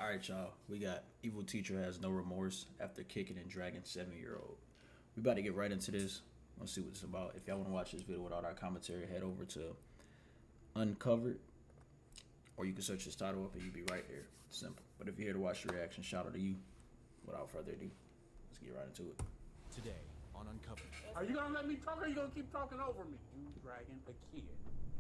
All right, y'all. We got evil teacher has no remorse after kicking and dragging 7-year-old. We about to get right into this. Let's see what it's about. If y'all want to watch this video without our commentary, head over to Uncovered, or you can search this title up and you'll be right there. Simple. But if you're here to watch the reaction, shout out to you. Without further ado, let's get right into it. Today on Uncovered. Are you gonna let me talk or are you gonna keep talking over me? You dragging a kid.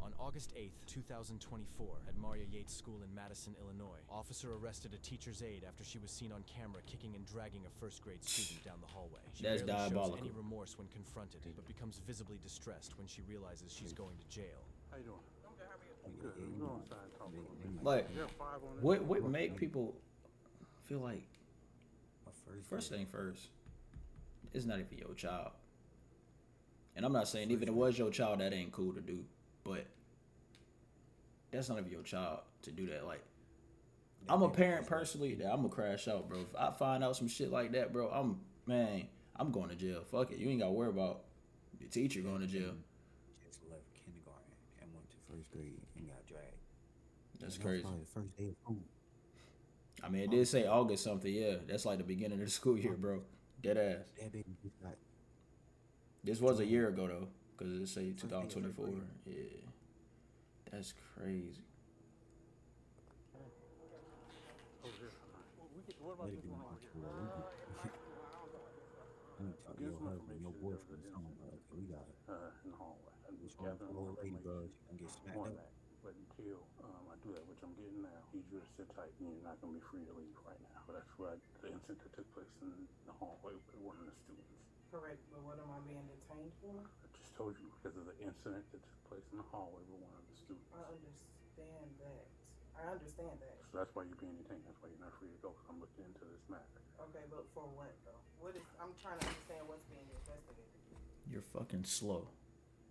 On August 8th, 2024, at Maria Yates School in Madison, Illinois, officer arrested a teacher's aide after she was seen on camera kicking and dragging a first-grade student down the hallway. She That's barely diabolical. shows any remorse when confronted, but becomes visibly distressed when she realizes she's going to jail. How you doing? I'm good. You go inside and talk over me. Like, You're 5 on this. what make people feel like, first thing first, it's not even your child. And I'm not saying even if it was your child, that ain't cool to do. But that's not even your child to do that. Like, I'm a parent personally that I'm gonna crash out, bro. If I find out some shit like that, bro, I'm going to jail. Fuck it. You ain't gotta worry about the teacher going to jail. Just left kindergarten and went to first grade and got dragged. That's And crazy. probably the first day of school. I mean, it did say August something. Yeah, that's like the beginning of the school year, bro. Dead ass. That baby just got This was a year ago though, because it say First day of 2024. first Yeah, that's crazy. Over here. What about ready this to one go over to here? Let me talk to Get your some husband, your information boyfriend, that something. Okay, we got it. In the hallway. I'm Which just one? gathering Old more lady, bro, information she gonna get smacked on up. that. But until I do that, which I'm getting now, I need you to sit tight and you're not going to be free to leave right now. But that's what the incident that took place in the hallway with one of the students. Correct, but what am I being detained for? I just told you because of the incident that took place in the hallway with one of the students. I understand that. I understand that. So that's why you're being detained. That's why you're not free to go. Because I'm looking into this matter. Okay, but for what though? What is? I'm trying to understand what's being investigated. You're fucking slow.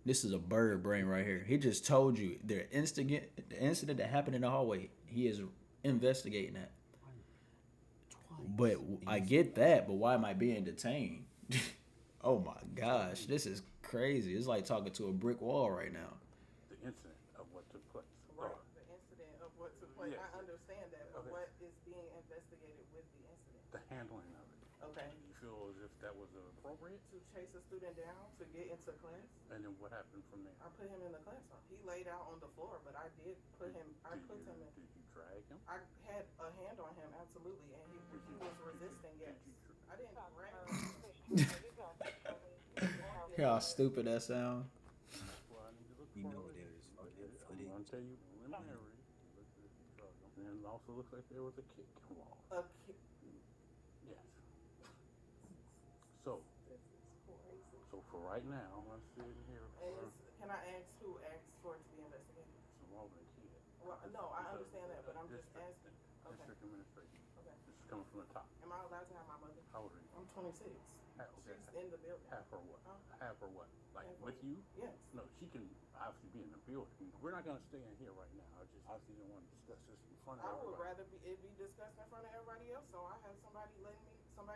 This is a bird brain right here. He just told you the incident that happened in the hallway. He is investigating that. Twice. But I get that. But why am I being detained? Oh my gosh, this is crazy. It's like talking to a brick wall right now. The incident of what took place. Right. The incident of what took place. Yes. I understand that, but Okay. what is being investigated with the incident? The handling of it. Okay. Do you feel as if that was appropriate? To chase a student down to get into class, And then what happened from there? I put him in the classroom. He laid out on the floor, but I did put him. I put him in. Did you drag him? I had a hand on him, absolutely, and he was resisting. Yes, I didn't grab Hear how stupid that sound? Well, I need to look You for know it. there's fucking I'm footage. gonna tell you preliminary. And it also looks like there was a kick involved. a kid. Yes. So for right now, let's sit here. Can I ask who asked for it to be investigated? It's involving a kid. Well, no, I understand that, but I'm just asking. Okay. District administration. Okay. This is coming from the top. Am I allowed to have my mother? How old are you? I'm 26. Half, okay. She's in the building. Half or what? Huh? Half or what? Like Half with or- you? Yes. No, she can obviously be in the building. We're not gonna stay in here right now. I just obviously don't want to discuss this in front of I would everybody. rather it be discussed in front of everybody else, so I have somebody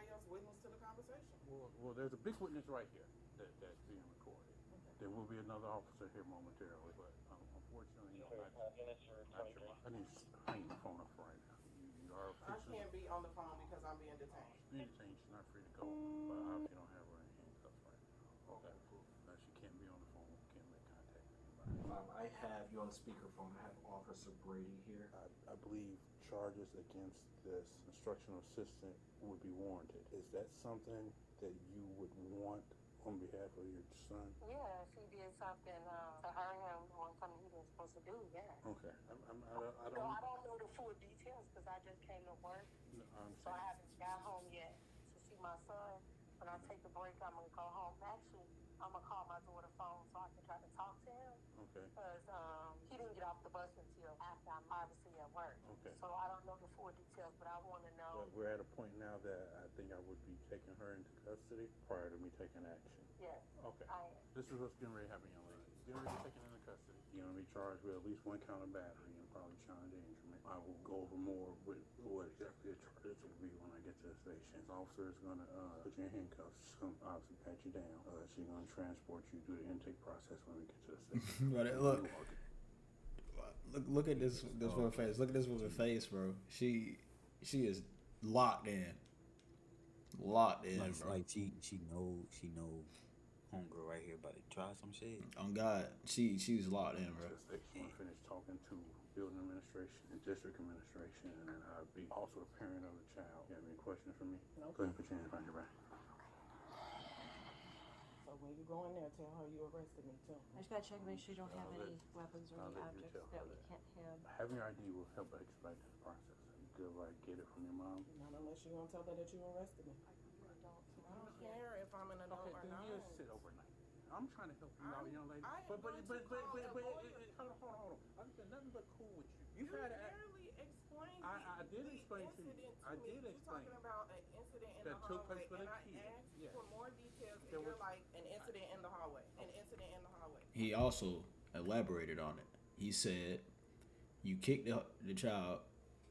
else witness to the conversation. Well, there's a big witness right here that's being recorded. Okay. There will be another officer here momentarily, but unfortunately, I need to hang the phone up right now. You are I can't be on the phone because I'm being detained. being detained. She's not free to go, but obviously don't have her in handcuffs right now. Okay. She can't be on the phone. Can't make contact with anybody. I have you on speakerphone. I have Officer Brady here. I believe charges against this instructional assistant would be warranted. Is that something that you would want on behalf of your son? Yeah, if he did something to hurt him on something he wasn't supposed to do, yeah. Okay. I I don't know the full details because I just came to work, so I haven't got home yet to see my son. When I take the break, I'm going to go home. Actually, I'm going to call my daughter's phone so I can try to talk to him. Okay. Because he didn't get off the bus until after I'm obviously at work. Okay. So I don't know the full details, but I want to know. But we're at a point now that I think I would be taking her into custody prior to me taking action. Yes, Okay. I am. This is what's getting ready to happen, young lady. Getting ready to be taken into custody. You're going to be charged with at least one count of battery and probably child endangerment. I will go over more with what exactly the charges will be when I get to the station. The officer is going to put you in handcuffs. She's going to obviously pat you down. She's going to transport you through the intake process when we get to the station. But look at this woman's face. Look at this woman's face, bro. She She is locked in. Locked in, Like, bro. like she know homegirl right here about to try some shit. On God, she's locked in, bro. Just they just want to finish talking to building administration and district administration, and then I'd be also a parent of the child. You have any questions for me? No. Go ahead and put your hands behind your back. So when you go in there, tell her you arrested me too. I just gotta check, make sure you don't have any weapons or any objects that we can't have. Having your ID will help expedite this process. You could like get it from your mom. Not unless you're gonna tell her that you arrested me. I don't care if I'm an adult or Then not. you sit overnight. I'm trying to help you out, young lady. I am But going to call a lawyer. hold on. I've been nothing but cool with you. You You've had barely explained I did explain to you. incident I to me. did You're explain. talking about an incident in That the took hallway, place with and a I kid. asked Yes. for more details, There and you're was- like, an incident in the hallway, an incident in the hallway. He also elaborated on it. He said, "You kicked the child,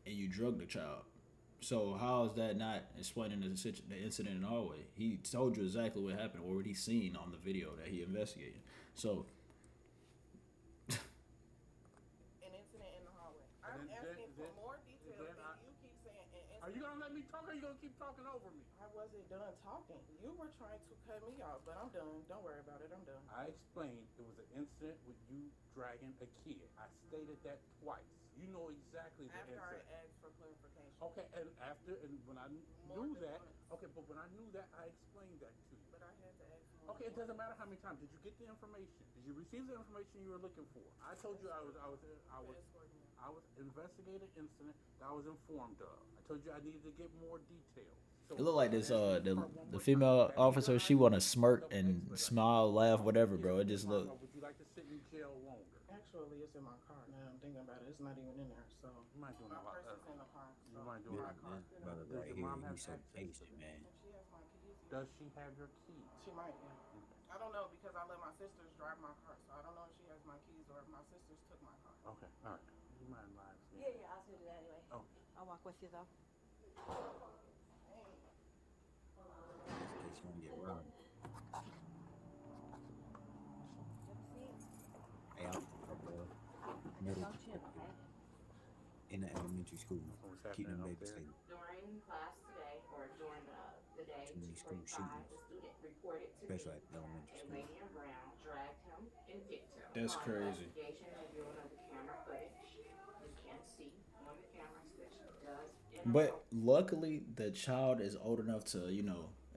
and you drugged the child. So how is that not explaining the incident in the hallway? He told you exactly what happened, or what he seen on the video that he investigated. So." An incident in the hallway. I'm then- asking for then- more details then than you keep saying an incident. Are you gonna let me talk, or are you gonna keep talking over me? I wasn't done talking. You were trying to cut me off, but I'm done. Don't worry about it. I'm done. I explained it was an incident with you dragging a kid. I stated that twice. You know exactly the After I incident. asked for clarification. Okay, and when I More knew than that, once. okay, but when I knew that, I explained that to you. But I had to ask more. Okay, it doesn't matter how many times. Did you get the information? Did you receive the information you were looking for? I told you I was investigating an incident that I was informed of. I told you I needed to get more details. So It looked like this the the female officer, she wanna smirk and smile, laugh, whatever, bro. It just looked. Would you like to sit in jail longer? Actually, it's in my car now. I'm thinking about it. It's not even in there. So You might do my a lot. purse is in the car. So You might do Yeah, a lot. man. Brother Does right your here, mom have he's so access to patient, it? man. if she has my keys, Does she have your keys? she might. Yeah. I don't know because I let my sisters drive my car, so I don't know if she has my keys or if my sisters took my car. Okay, all right. You mind lying to me? Yeah, I'll do that anyway. Oh. I'll walk with you though. In case you want to get robbed. Hey, I'm middle Don't you? Okay. in the elementary school. What's Keep them happening up babies there? safe. During class today, or during the day, Too many school 2:45, shootings. the student reported to Especially me at elementary a school. lady in brown dragged him and kicked him. That's Upon crazy. investigation and viewing of the camera footage, you can see on the cameras that she does. But luckily, the child is old enough to,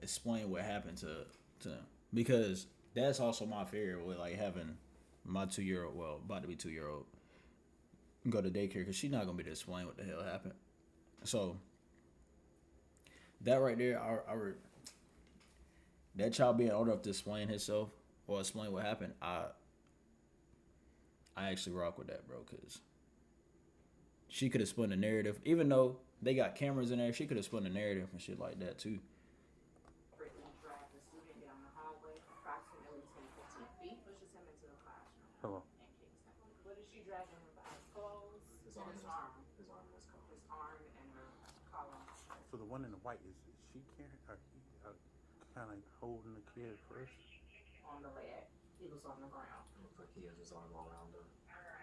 explain what happened to him. Because that's also my fear with, like, having my 2-year-old, well, about to be 2-year-old, go to daycare, because she's not going to be able to explain what the hell happened. So, that right there, that child being old enough to explain himself or explain what happened, I actually rock with that, bro, because she could have spun the narrative. Even though they got cameras in there, she could have spun the narrative and shit like that, too. Brittany dragged the student down the hallway approximately 10 to 15 feet, pushes him into the classroom. Hello. And kicks him. What is she dragging him by? His clothes, His arm his was arm, His arm was covered. his arm, and the collar. So the one in the white, is she carrying, kind of holding the kid first? On the leg. He was on the ground. It looked like he had his arm around her,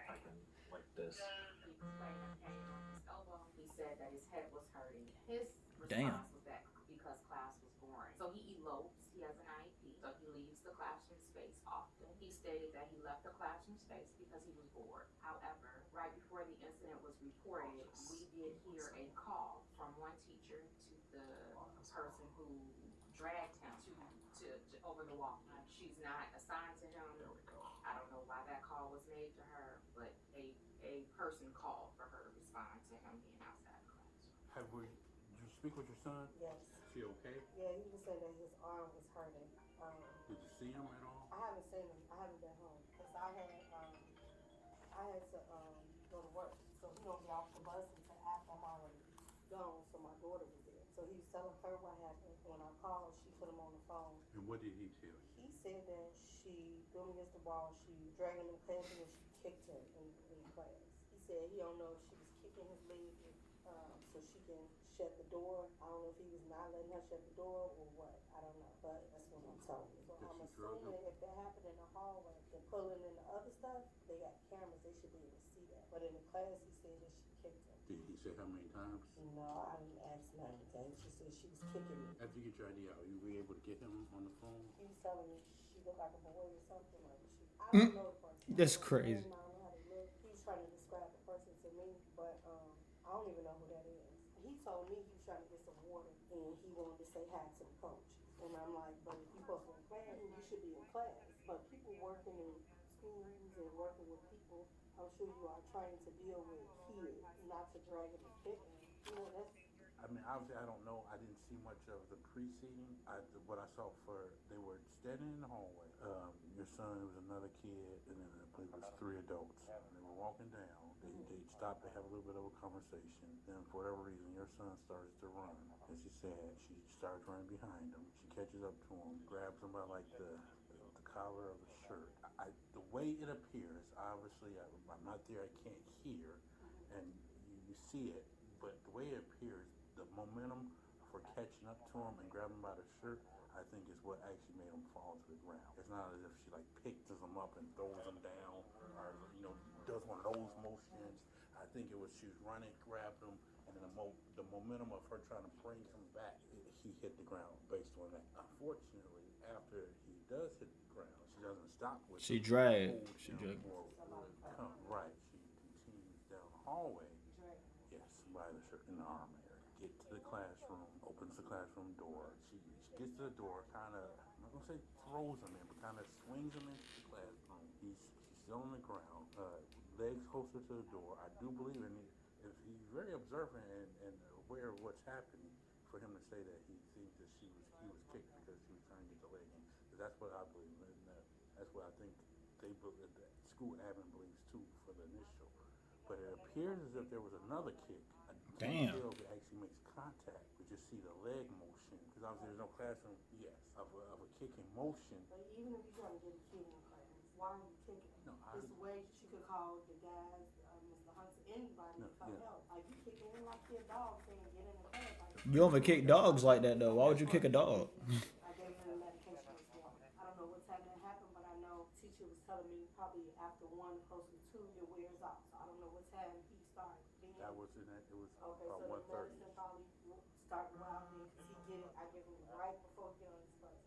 piping like this. He explained the pain on his elbow. He said that his head was hurting. His Damn. response was that because class was boring. So he elopes. He has an IEP. So he leaves the classroom space often. He stated that he left the classroom space because he was bored. However, right before the incident was reported, we did hear a call from one teacher to the person who dragged him to over the wall. She's not assigned to him. There we go. I don't know why that call was made to her, but a person called for her to respond to him being outside the classroom. Did you speak with your son? Yes. Is he okay? Yeah, he was saying that his arm was hurting. Did you see him at all? I haven't seen him. I haven't been home because I had to go to work. So he don't get off the bus until after I'm already gone. So my daughter was there. So he was telling her what happened. When I called, she put him on the phone. And what did he tell you? He said that she threw him against the wall. She dragged him in class and she kicked him in class. He said he don't know if she was kicking his leg so she can shut the door. I don't know if he was not letting her shut the door or what. I don't know. But that's what I'm telling you. So Did I'm she drug assuming if that happened in the hallway, they're pulling in the other stuff, they got cameras, they should be able to see that. But in the class, he said that she kicked him. Did he She said how many times? No, I didn't ask nothing. She said she was kicking me. After you get your ID out, you be able to get him on the phone? He was telling me she looked like a boy or something. Like I don't know the person. That's crazy. I don't know how they look. He was trying to describe the person to me, but I don't even know who that is. He told me he was trying to get some water and he wanted to say hi to the coach. And I'm like, but if you're supposed to be in class, you should be in class. But people working in schools and working with people, I'm sure you are trained to deal with kids, not to drag them and kick them. You know, that's. I mean, obviously, I don't know. I didn't see much of the preceding. What I saw they were standing in the hallway. Your son was another kid, and then I believe it was 3 adults. They were walking down. They stopped to have a little bit of a conversation. Then, for whatever reason, your son starts to run. As she said, she starts running behind him. She catches up to him, grabs him by like the collar of the shirt. The way it appears, obviously, I'm not there. I can't hear, and you see it. But the way it appears, the momentum for catching up to him and grabbing him by the shirt, I think is what actually made him fall to the ground. It's not as if she like picks him up and throws him down, or does one of those motions. I think it was she was running, grabbed him, and then the momentum of her trying to bring him back, he hit the ground based on that. Unfortunately, after he does hit the ground, she doesn't stop with She dragged. Right. She continues down the hallway. Yes, by the shirt in the arm area. Get to the classroom, opens the classroom door. She gets to the door, kind of, I'm not going to say throws him in, but kind of swings him into the classroom. He's still on the ground, legs closer to the door. I do believe if he's very observant and aware of what's happening, for him to say that he thinks that he was kicked because she was trying to get the leg in. Because that's what I believe, and that's what I think they believe, that school admin believes too for the initial. But it appears as if there was another kick. I can't tell if it actually makes contact. We just see the leg motion. Because obviously there's no classroom, of a kicking motion. But even if you're trying to get a kid in class, why are you kicking? No, it's a way she could call the guys, Mr. Hunter, anybody to come help. Like you kicking him like your dog saying get in the class. Like, You don't even kick dogs like that though. Why would you kick a dog? I gave him the medication this morning. I don't know what time that happened, but I know teacher was telling me probably after 1, close to 2, it wears off. So I don't know what time he started. That was in that. It was okay, about so 1:30. The medicine probably started around then because he get it. I give him right before he get on his bus.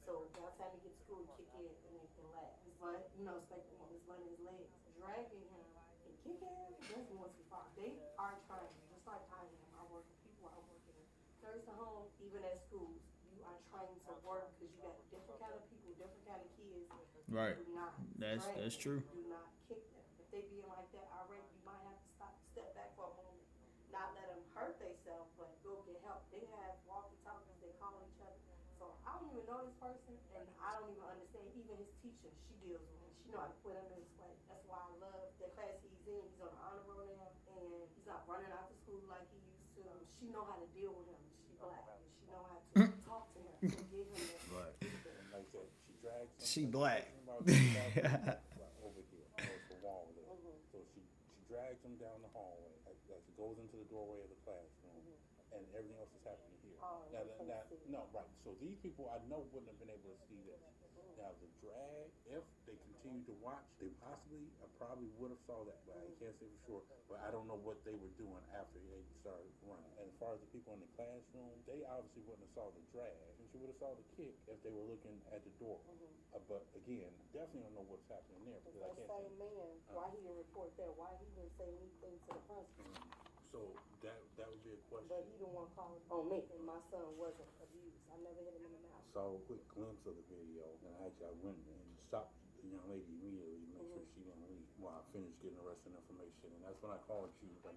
So by the time he gets to school, he kick in and it can last. But expecting him to run his legs, dragging him and kicking him. That's going too far. They are trying, just like I am. I work with people. I work in nursing home, even at schools. You are trying to work because you got different kind of people, different kind of kids. Right. Do not That's true. Do not kick them. If they being like that already, you might have to step back for a moment, not let them hurt themselves, but go get help. They have walkie-talkies. They call each other. So I don't even know this person, and I don't even understand. Even his teacher, she deals with him. She know how to put him in his place. That's why I love the class he's in. He's on the honor roll now, and he's not running out to school like he used to. She know how to deal with him. She black, and she know how to talk to him. To give him that. Right. Like that, she drags him. She black. Over here, towards the wall there. So she drags him down the hallway. Like it goes into the doorway of the classroom, and everything else is happening here. No, right. So these people I know wouldn't have been able to see this. Now the drag, if they continue to watch, they probably would have saw that, but I can't say for sure. But I don't know what they were doing after they started running. And as far as the people in the classroom, they obviously wouldn't have saw the drag, and she would have saw the kick if they were looking at the door. But again, definitely don't know what's happening there because I can't. That same man, why he didn't report that? Why he didn't say anything to the principal? So that would be a question. But he didn't want to call on me, and my son wasn't abused. I never hit him in the mouth. Saw a quick glimpse of the video, and actually I went and stopped the young lady immediately to make sure she didn't leave while I finished getting the rest of the information. And that's when I called you. I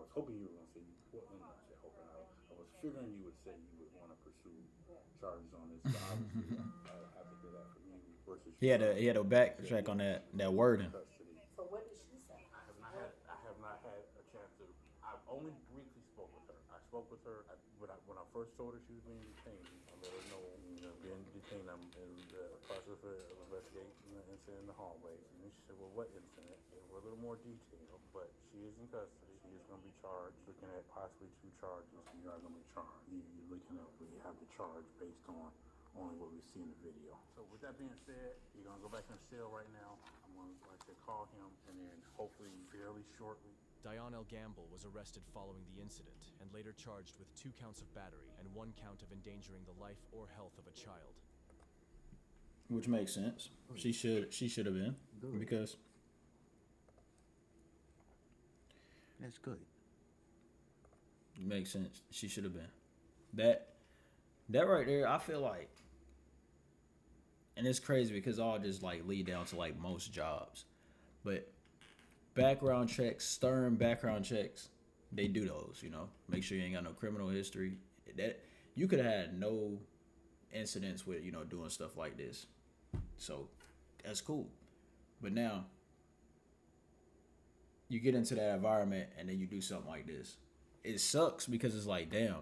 was hoping you were going to say I was figuring you would say you would want to pursue charges on this. So obviously, I have to do that from you versus. He had a backtrack on that wording. So what did she say? I have not had a chance to. I've only briefly spoke with her. I spoke with her when I first told her she was being detained. I let her know, being detained. I'm in the process of investigating the incident in the hallway. And then she said, "Well, what incident?" It was a little more detailed, but she is in custody. She is going to be charged. Looking at possibly 2 charges. You are going to be charged. You're looking at we have the charge based on only what we see in the video. So with that being said, you're going to go back in the cell right now. I'm going to call him, and then hopefully fairly shortly Dionel Gamble was arrested following the incident and later charged with 2 counts of battery and 1 count of endangering the life or health of a child. Which makes sense. She should have been. Good. Because That's good. it makes sense. She should have been. That right there, I feel like, and it's crazy because all just like lead down to like most jobs. But background checks, stern background checks, they do those, you know. Make sure you ain't got no criminal history. That you could have had no incidents with, you know, doing stuff like this. So that's cool. But now you get into that environment and then you do something like this. It sucks because it's like, damn,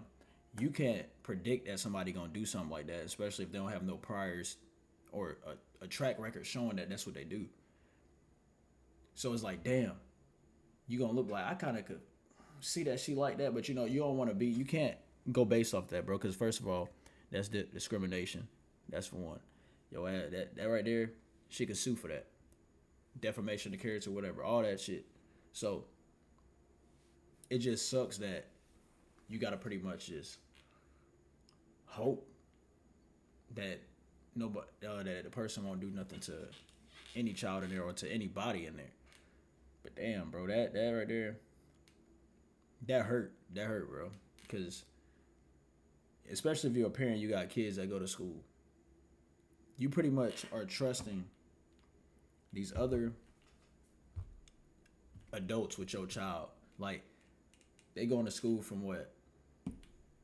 you can't predict that somebody gonna do something like that, especially if they don't have no priors or a track record showing that that's what they do. So it's like, damn, you gonna look like, I kind of could see that she like that, but you know, you don't want to be, you can't go based off that, bro, because first of all, that's discrimination. That's for one. Yo, that right there, she could sue for that. Defamation of character, whatever, all that shit. So it just sucks that you gotta pretty much just hope that nobody, that the person won't do nothing to any child in there or to anybody in there. But damn, bro, that right there, that hurt, bro. Because especially if you're a parent, you got kids that go to school, you pretty much are trusting these other adults with your child. Like, they going to school from what,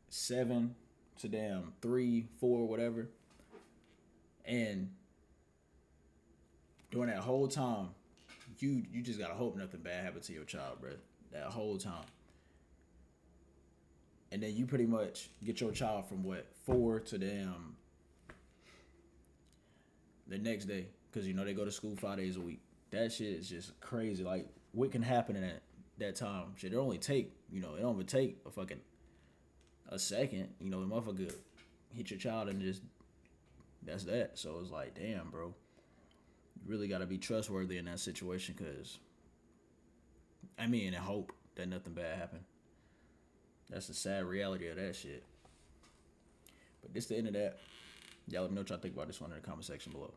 7 to damn 3, 4, whatever. And during that whole time, you just gotta hope nothing bad happens to your child, bro. That whole time. And then you pretty much get your child from what, 4 to damn the next day, because you know they go to school 5 days a week. That shit is just crazy. Like, what can happen in that time? Shit, it don't even take a second. You know, the motherfucker hit your child and just, that's that. So it's like, damn, bro, you really gotta be trustworthy in that situation, because and hope that nothing bad happen. That's the sad reality of that shit. But this the end of that. Y'all let me know what y'all think about this one in the comment section below.